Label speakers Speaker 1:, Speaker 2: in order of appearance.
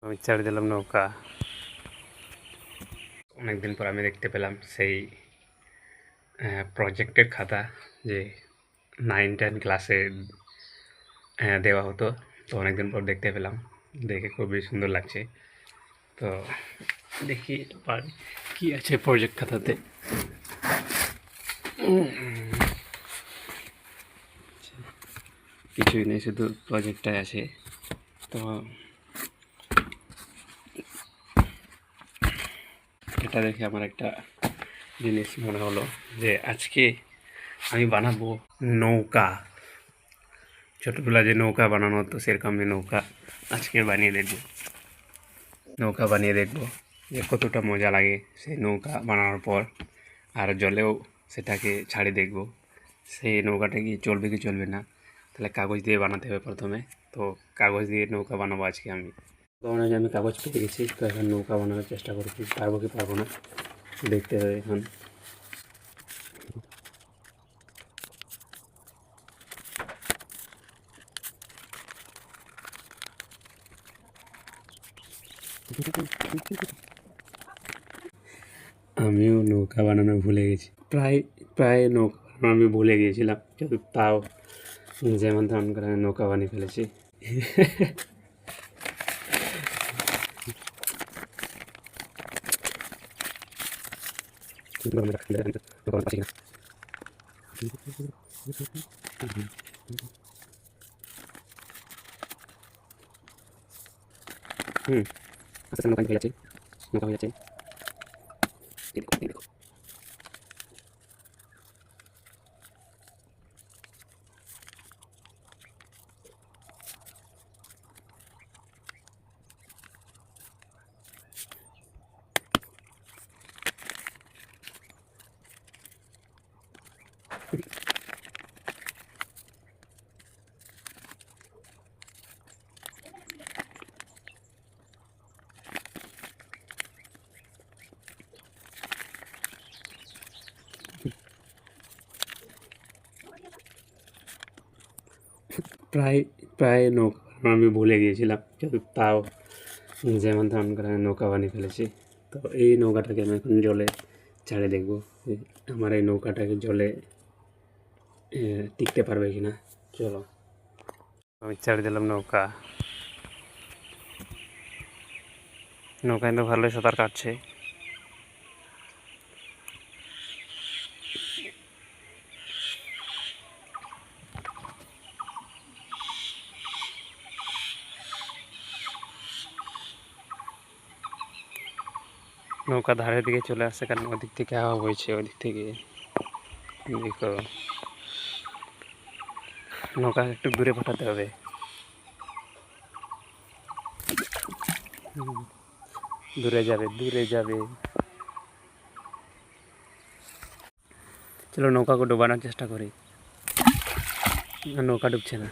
Speaker 1: আমি ছেড়ে দিলাম নৌকা। অনেকদিন পর আমি দেখতে পেলাম সেই প্রজেক্টের খাতা যে 9-10 ক্লাসে দেওয়া হতো। তো অনেকদিন পর দেখতে পেলাম, দেখে খুবই সুন্দর লাগছে। তো দেখি কি আছে প্রজেক্ট খাতাতে। কিছুই নেই, শুধু প্রজেক্টটাই আছে। তো এটা দেখে আমার একটা জিনিস মনে হলো যে আজকে আমি বানাবো নৌকা। ছোটোবেলা যে নৌকা বানানো হতো সেরকমই নৌকা আজকে নৌকা বানিয়ে দেখবো যে কতটা মজা লাগে সেই নৌকা বানানোর পর। আর জলেও সেটাকে ছাড়ে দেখব সেই নৌকাটা কি চলবে কি চলবে না। তাহলে কাগজ দিয়ে বানাতে হবে প্রথমে। তো কাগজ দিয়ে নৌকা বানাবো আজকে আমি। আমি কাগজ পেয়ে গেছি, তো এখন নৌকা বানানোর চেষ্টা করছি, পারবো কি পারবো না দেখতে হবে এখন। আমিও নৌকা বানানো ভুলে গেছি, প্রায় প্রায় নৌকা বানানো আমি ভুলে গিয়েছিলাম, কিন্তু তাও যেমন তেমন করে আমি নৌকা বানিয়ে ফেলেছি। আস্তে নৌকা হয়ে যাচ্ছে, নৌকা হয়ে যাচ্ছে। প্রায় প্রায় নৌকা বানানো আমি ভুলে গিয়েছিলাম, কিন্তু তাও যেমন তেমন করে আমি নৌকা বানিয়ে ফেলেছি। তো এই নৌকাটাকে আমি এখন জলে ছাড়ে দেখবো যে আমার এই নৌকাটাকে জলে টিকতে পারবে কি না। চলো, আমি ছেড়ে দিলাম নৌকা। নৌকা কিন্তু ভালোই সাঁতার কাটছে। নৌকা ধারের দিকে চলে আসছে, কারণ ওদিক থেকে হাওয়া বইছে, ওদিক থেকে। দেখো, নৌকা একটু দূরে পাঠাতে হবে। দূরে যাবে, দূরে যাবে। চলো নৌকাকে ডোবানোর চেষ্টা করি। নৌকা ডুবছে না।